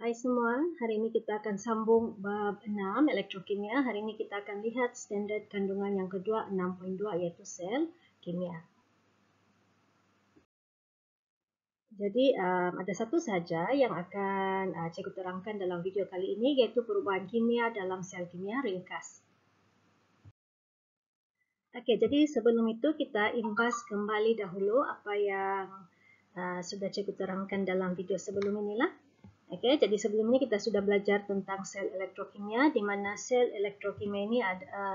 Hai semua, hari ini kita akan sambung bab 6 elektrokimia. Hari ini kita akan lihat standard kandungan yang kedua 6.2 iaitu sel kimia. Jadi ada satu saja yang akan cikgu terangkan dalam video kali ini iaitu perubahan kimia dalam sel kimia ringkas. Okey, jadi sebelum itu kita imbas kembali dahulu apa yang sudah cikgu terangkan dalam video sebelum inilah. Okey, jadi sebelum ini kita sudah belajar tentang sel elektrokimia, di mana sel elektrokimia ini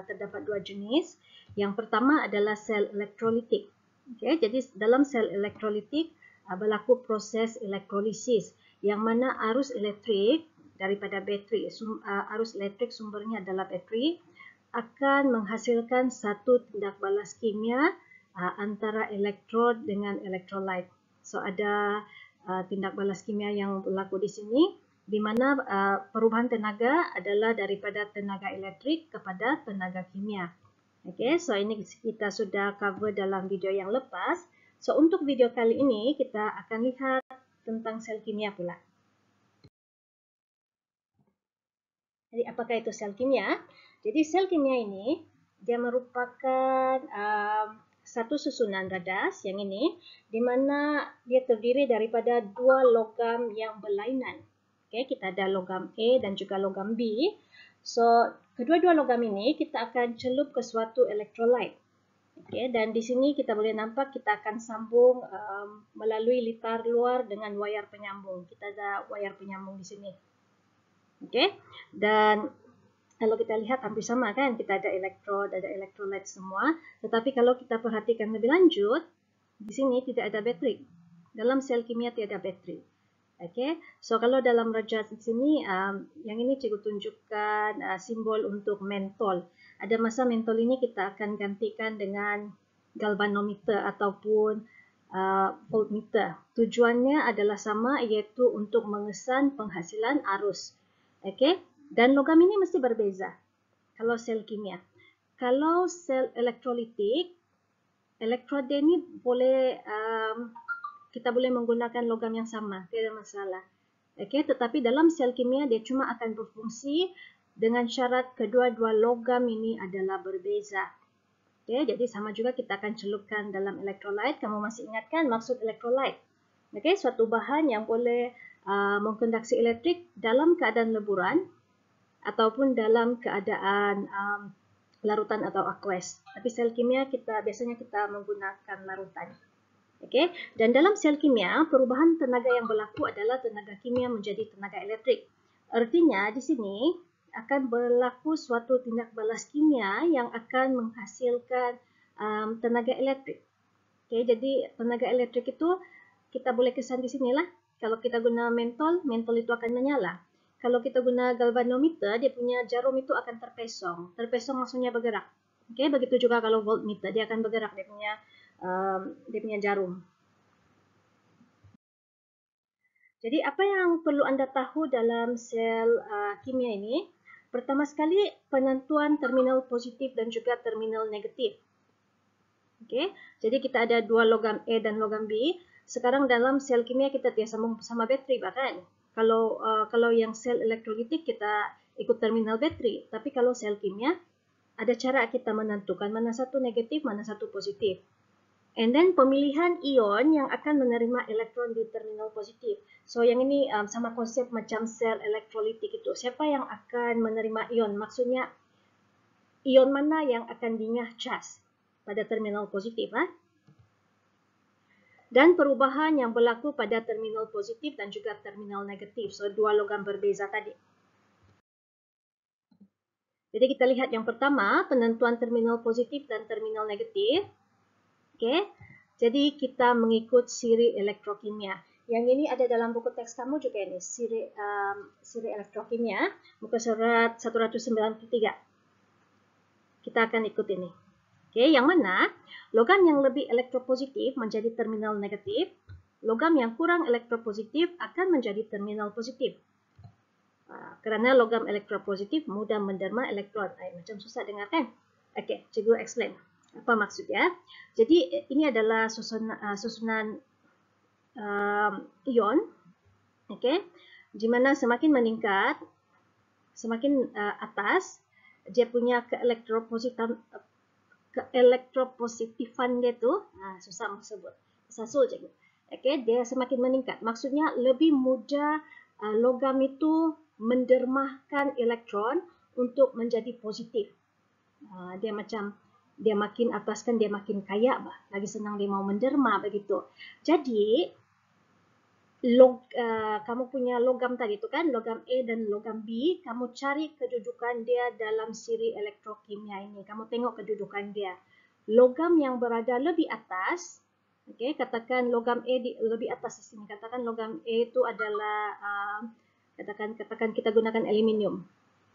terdapat dua jenis. Yang pertama adalah sel elektrolitik. Okey, jadi dalam sel elektrolitik berlaku proses elektrolisis, yang mana arus elektrik daripada bateri, arus elektrik sumbernya adalah bateri, akan menghasilkan satu tindak balas kimia antara elektrod dengan elektrolit. So ada tindak balas kimia yang berlaku di sini, di mana perubahan tenaga adalah daripada tenaga elektrik kepada tenaga kimia. Okey, so ini kita sudah cover dalam video yang lepas. So untuk video kali ini kita akan lihat tentang sel kimia pula. Jadi apakah itu sel kimia? Jadi sel kimia ini dia merupakan satu susunan radas yang ini, di mana dia terdiri daripada dua logam yang berlainan. Okay, kita ada logam A dan juga logam B. So kedua-dua logam ini kita akan celup ke suatu elektrolit. Okay, dan di sini kita boleh nampak kita akan sambung melalui litar luar dengan wayar penyambung. Kita ada wayar penyambung di sini. Okey, dan kalau kita lihat hampir sama kan, kita ada elektrod, ada elektrolit semua. Tetapi kalau kita perhatikan lebih lanjut, di sini tidak ada bateri. Dalam sel kimia tiada bateri. Okey, so kalau dalam rajas di sini, yang ini cikgu tunjukkan simbol untuk mentol. Ada masa mentol ini kita akan gantikan dengan galvanometer ataupun voltmeter. Tujuannya adalah sama, iaitu untuk mengesan penghasilan arus. Okey, dan logam ini mesti berbeza kalau sel kimia. Kalau sel elektrolitik, elektrod ini boleh kita boleh menggunakan logam yang sama, tidak masalah. Okey, tetapi dalam sel kimia dia cuma akan berfungsi dengan syarat kedua-dua logam ini adalah berbeza. Okey, jadi sama juga kita akan celupkan dalam elektrolit. Kamu masih ingatkan maksud elektrolit? Okey, suatu bahan yang boleh mengkonduksi elektrik dalam keadaan leburan ataupun dalam keadaan larutan atau aqueous. Tapi sel kimia biasanya kita menggunakan larutan. Okey, dan dalam sel kimia perubahan tenaga yang berlaku adalah tenaga kimia menjadi tenaga elektrik. Artinya di sini akan berlaku suatu tindak balas kimia yang akan menghasilkan tenaga elektrik. Okey, jadi tenaga elektrik itu kita boleh kesan di sinilah. Kalau kita guna mentol, mentol itu akan menyala. Kalau kita guna galvanometer, dia punya jarum itu akan terpesong. Terpesong maksudnya bergerak. Okey, begitu juga kalau voltmeter, dia akan bergerak dia punya jarum. Jadi apa yang perlu anda tahu dalam sel kimia ini? Pertama sekali, penentuan terminal positif dan juga terminal negatif. Okey, jadi kita ada dua logam A dan logam B. Sekarang dalam sel kimia kita tidak sambung sama bateri bahkan. Kalau yang sel elektrolitik kita ikut terminal bateri, tapi kalau sel kimia ada cara kita menentukan mana satu negatif, mana satu positif. And then pemilihan ion yang akan menerima elektron di terminal positif. So yang ini sama konsep macam sel elektrolitik itu. Siapa yang akan menerima ion? Maksudnya ion mana yang akan dinyah cas pada terminal positif, dan perubahan yang berlaku pada terminal positif dan juga terminal negatif. So dua logam berbeza tadi. Jadi kita lihat yang pertama, penentuan terminal positif dan terminal negatif. Okey, jadi kita mengikut siri elektrokimia. Yang ini ada dalam buku teks kamu juga ini, siri elektrokimia, muka surat 193. Kita akan ikut ini. Okey, yang mana logam yang lebih elektropositif menjadi terminal negatif, logam yang kurang elektropositif akan menjadi terminal positif. Kerana logam elektropositif mudah menderma elektron. Macam susah dengar kan? Okey, cikgu explain. Apa maksudnya? Jadi ini adalah susunan ion. Okey. di mana semakin meningkat, semakin atas, dia punya keelektropositifan dia tu, susah sebut, sasul je. Okay, dia semakin meningkat. Maksudnya lebih mudah logam itu mendermahkan elektron untuk menjadi positif. Dia macam dia makin atas kan dia makin kaya bah, lagi senang dia mau menderma begitu. Jadi kamu punya logam tadi itu kan, logam A dan logam B, kamu cari kedudukan dia dalam siri elektrokimia ini. Kamu tengok kedudukan dia. Logam yang berada lebih atas, okay, katakan logam A lebih atas di sini. Katakan logam A itu adalah katakan kita gunakan aluminium.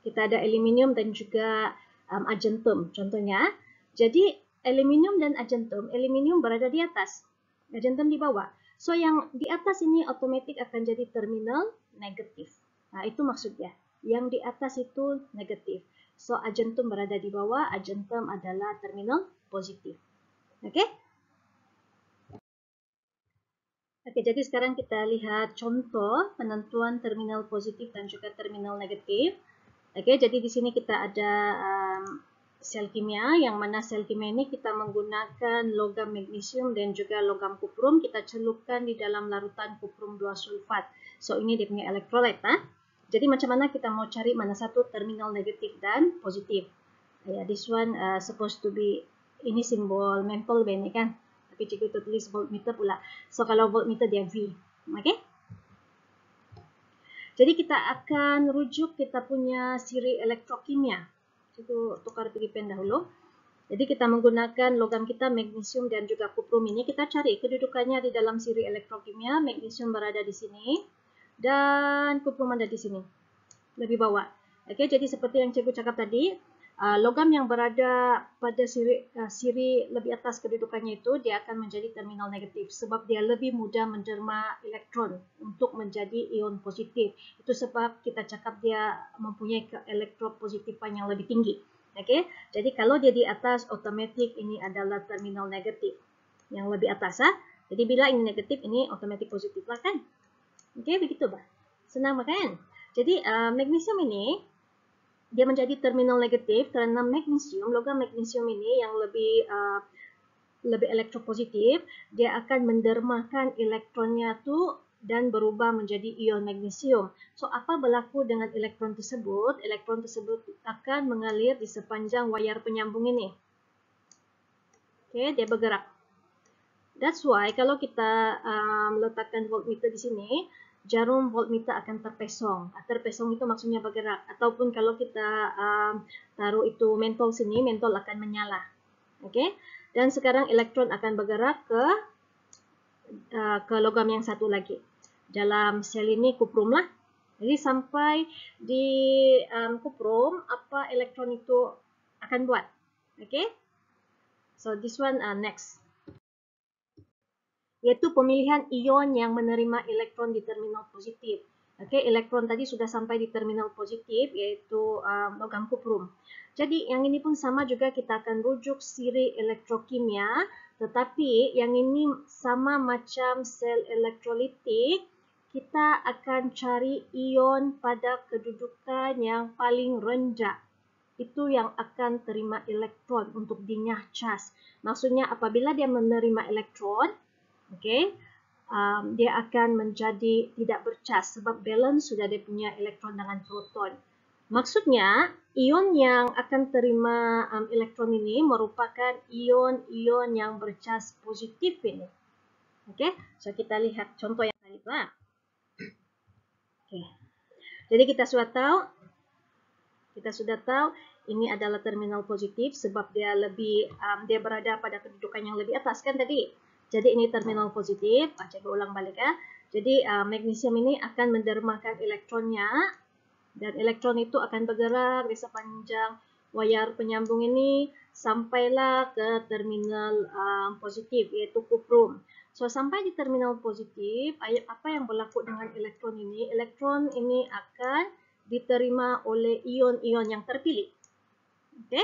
Kita ada aluminium dan juga argentum contohnya. Jadi aluminium dan argentum, aluminium berada di atas, argentum di bawah. So yang di atas ini otomatis akan jadi terminal negatif. Itu maksudnya. Yang di atas itu negatif. So argentum berada di bawah, argentum adalah terminal positif. Okey? Okey, jadi sekarang kita lihat contoh penentuan terminal positif dan juga terminal negatif. Okey, jadi di sini kita ada sel kimia, yang mana sel kimia ini kita menggunakan logam magnesium dan juga logam kuprum, kita celupkan di dalam larutan kuprum 2 sulfat. So ini dia punya elektrolit. Jadi macam mana kita mau cari mana satu terminal negatif dan positif. This one supposed to be, ini simbol mentol ini kan, tapi cikgu tulis voltmeter pula. So kalau voltmeter dia V. Okay? Jadi kita akan rujuk kita punya siri elektrokimia. Itu tukar pergi pen dahulu. Jadi kita menggunakan logam kita magnesium dan juga kuprum ini. Kita cari kedudukannya di dalam siri elektrokimia. Magnesium berada di sini dan kuprum ada di sini, lebih bawah. Okey, jadi seperti yang cikgu cakap tadi, logam yang berada pada siri lebih atas kedudukannya itu dia akan menjadi terminal negatif sebab dia lebih mudah menderma elektron untuk menjadi ion positif. Itu sebab kita cakap dia mempunyai keelektropositifan yang lebih tinggi. Okey, jadi kalau dia di atas, otomatis ini adalah terminal negatif yang lebih atas. Jadi bila ini negatif, ini otomatis positif lah kan. Okey, begitu bah. Senang kan? Jadi magnesium ini dia menjadi terminal negatif kerana magnesium, logam magnesium ini yang lebih elektropositif, dia akan mendermakan elektronnya tu dan berubah menjadi ion magnesium. So apa berlaku dengan elektron tersebut? Elektron tersebut akan mengalir di sepanjang wayar penyambung ini. Okay, dia bergerak. That's why kalau kita letakkan voltmeter di sini, jarum voltmeter akan terpesong. Terpesong itu maksudnya bergerak. Ataupun kalau kita taruh itu mentol sini, mentol akan menyala. Okey. Dan sekarang elektron akan bergerak ke logam yang satu lagi. Dalam sel ini kuprum lah. Jadi sampai di kuprum, apa elektron itu akan buat. Okey. So this one next. Iaitu pemilihan ion yang menerima elektron di terminal positif. Okay, elektron tadi sudah sampai di terminal positif, iaitu logam kuprum. Jadi yang ini pun sama juga, kita akan rujuk siri elektrokimia, tetapi yang ini sama macam sel elektrolitik, kita akan cari ion pada kedudukan yang paling rendah. Itu yang akan terima elektron untuk dinyah cas. Maksudnya apabila dia menerima elektron, okay, dia akan menjadi tidak bercas sebab balance sudah dia punya elektron dengan proton. Maksudnya, ion yang akan terima elektron ini merupakan ion-ion yang bercas positif ini. Okay, so kita lihat contoh yang tadi. Okay. Jadi kita sudah tahu ini adalah terminal positif sebab dia dia berada pada kedudukan yang lebih atas kan tadi. Jadi ini terminal positif. Cikgu ulang balik ya. Jadi magnesium ini akan mendermakan elektronnya dan elektron itu akan bergerak di sepanjang wayar penyambung ini sampailah ke terminal positif, iaitu kuprum. So sampai di terminal positif, apa yang berlaku dengan elektron ini? Elektron ini akan diterima oleh ion-ion yang terpilih. Okey?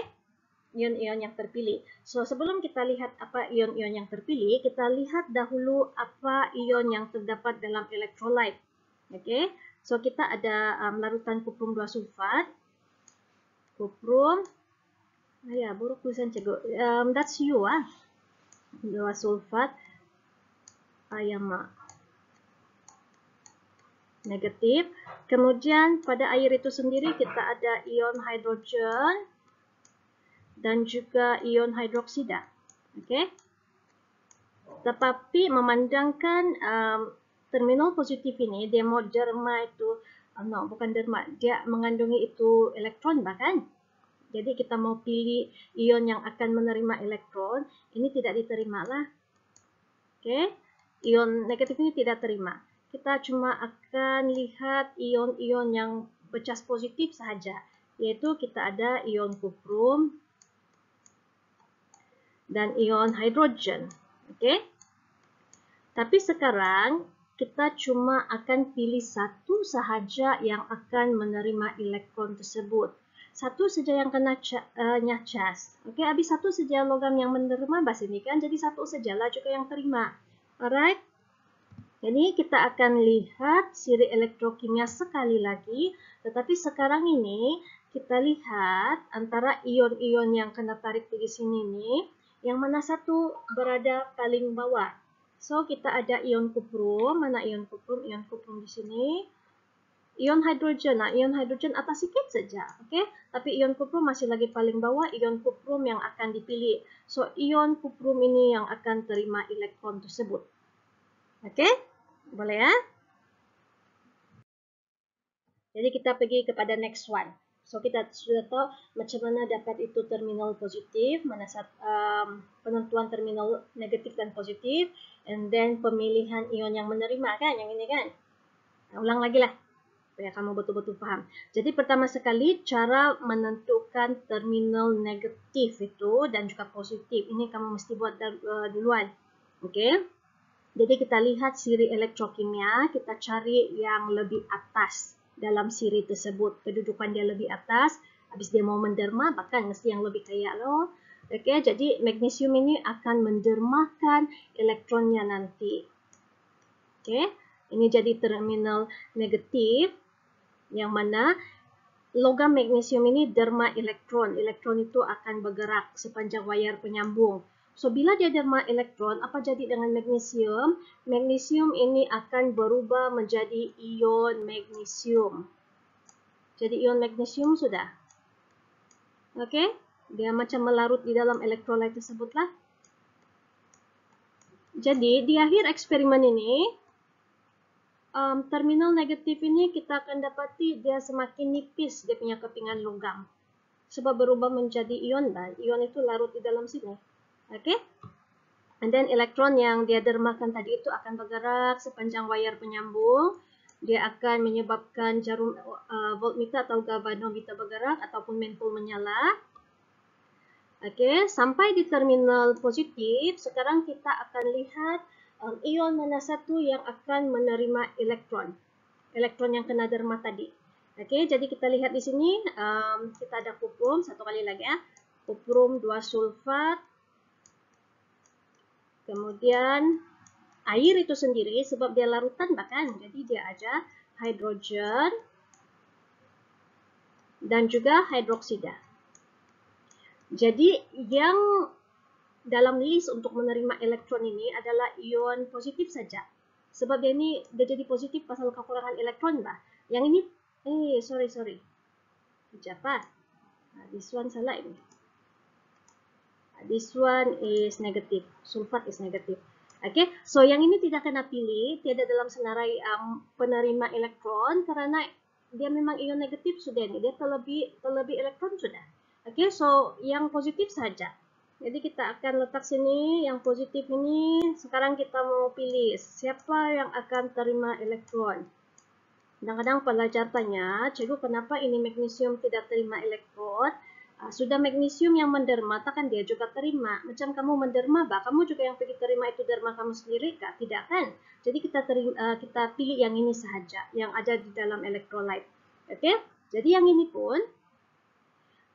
Ion-ion yang terpilih. So sebelum kita lihat apa ion-ion yang terpilih, kita lihat dahulu apa ion yang terdapat dalam elektrolit. Okey. So kita ada larutan kuprum 2 sulfat. Kuprum, ya buruk tulisan cikgu. That's you 2 sulfat ayama negatif. Kemudian pada air itu sendiri kita ada ion hidrogen dan juga ion hidroksida. Okey. Tetapi memandangkan terminal positif ini, dia mau derma itu, bukan derma, dia mengandungi itu elektron bahkan. Jadi kita mau pilih ion yang akan menerima elektron, ini tidak diterima lah. Okey, ion negatif ini tidak terima. Kita cuma akan lihat ion-ion yang bercas positif sahaja, yaitu kita ada ion kuprum dan ion hidrogen. Okey. Tapi sekarang kita cuma akan pilih satu sahaja yang akan menerima elektron tersebut. Satu saja yang kena nyacas. Okey, habis satu saja logam yang menerima bas ini kan, jadi satu sajalah juga yang terima. Alright. Jadi kita akan lihat siri elektrokimia sekali lagi, tetapi sekarang ini kita lihat antara ion-ion yang kena tarik di sini ni, yang mana satu berada paling bawah. So kita ada ion kuprum, mana ion kuprum? Ion kuprum di sini. Ion hidrogen, ion hidrogen atas sikit saja, okey. Tapi ion kuprum masih lagi paling bawah, ion kuprum yang akan dipilih. So ion kuprum ini yang akan terima elektron tersebut. Okey, boleh ya? Jadi kita pergi kepada next one. So kita sudah tahu macam mana dapat itu terminal positif, mana penentuan terminal negatif dan positif, and then pemilihan ion yang menerima kan, yang ini kan. Ulang lagi lah, supaya kamu betul-betul paham. Jadi pertama sekali cara menentukan terminal negatif itu dan juga positif. Ini kamu mesti buat duluan. Okey. Jadi kita lihat siri elektrokimia, kita cari yang lebih atas dalam siri tersebut. Kedudukan dia lebih atas, habis dia mau menderma, bahkan mesti yang lebih kaya loh. Okey, jadi magnesium ini akan mendermakan elektronnya nanti. Okey, ini jadi terminal negatif, yang mana logam magnesium ini derma elektron. Elektron itu akan bergerak sepanjang wayar penyambung. So, bila dia derma elektron, apa jadi dengan magnesium? Magnesium ini akan berubah menjadi ion magnesium. Jadi, ion magnesium sudah. Okey? Dia macam melarut di dalam elektrolit tersebutlah. Jadi, di akhir eksperimen ini, terminal negatif ini kita akan dapati dia semakin nipis dia punya kepingan logam. Sebab berubah menjadi ion dan ion itu larut di dalam sini. Okay, and then elektron yang dia dermakan tadi itu akan bergerak sepanjang wayar penyambung. Dia akan menyebabkan jarum voltmeter atau galvanometer bergerak ataupun mainpole menyala. Okay, sampai di terminal positif, sekarang kita akan lihat ion mana satu yang akan menerima elektron. Elektron yang kena derma tadi. Okay, jadi kita lihat di sini, kita ada kuprum, satu kali lagi ya. Kuprum 2 sulfat. Kemudian air itu sendiri sebab dia larutan bahkan, jadi dia ada hidrogen dan juga hidroksida. Jadi yang dalam list untuk menerima elektron ini adalah ion positif saja. Sebab dia jadi positif pasal kekurangan elektron bah. Yang ini, sorry. Sekejap ah. This one salah ini. This one is negative. Sulfat is negative. Okay, so yang ini tidak kena pilih, tiada dalam senarai penerima elektron karena dia memang ion negatif sudah ni, dia terlebih elektron sudah. Okay, so yang positif saja. Jadi kita akan letak sini yang positif ini. Sekarang kita mau pilih siapa yang akan terima elektron. Kadang-kadang pelajar tanya, cikgu kenapa ini magnesium tidak terima elektron? Sudah magnesium yang menderma, takkan dia juga terima. Macam kamu menderma, kamu juga yang pergi terima itu derma kamu sendiri, kah? Tidak kan? Jadi kita pilih yang ini sahaja, yang ada di dalam elektrolit. Okey? Jadi yang ini pun,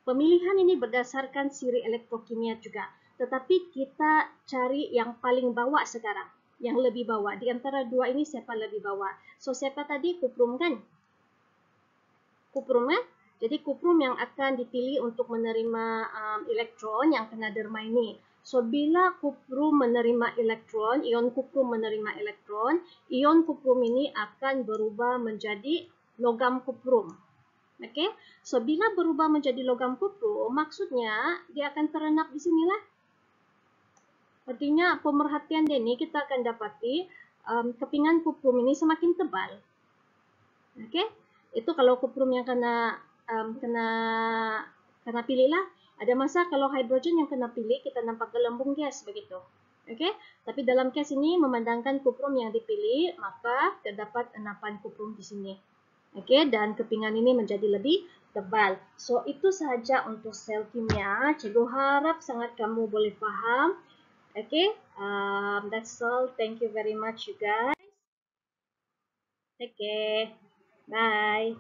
pemilihan ini berdasarkan siri elektrokimia juga. Tetapi kita cari yang paling bawah sekarang, yang lebih bawah. Di antara dua ini siapa lebih bawah? So siapa tadi? Kuprum kan? kuprum kan? Jadi kuprum yang akan dipilih untuk menerima elektron yang kena derma ini. So bila kuprum menerima elektron, ion kuprum menerima elektron, ion kuprum ini akan berubah menjadi logam kuprum. Okey. So bila berubah menjadi logam kuprum, maksudnya dia akan terenap di sinilah. Artinya pemerhatian dia ni kita akan dapati kepingan kuprum ini semakin tebal. Okey. Itu kalau kuprum yang kena pilih lah. Ada masa kalau hidrogen yang kena pilih kita nampak gelembung gas begitu. Okey. Tapi dalam kes ini memandangkan kuprum yang dipilih, maka terdapat enapan kuprum di sini. Okey, dan kepingan ini menjadi lebih tebal. So itu sahaja untuk sel kimia. Cikgu harap sangat kamu boleh faham. Okey, that's all. Thank you very much you guys. Take care. Bye.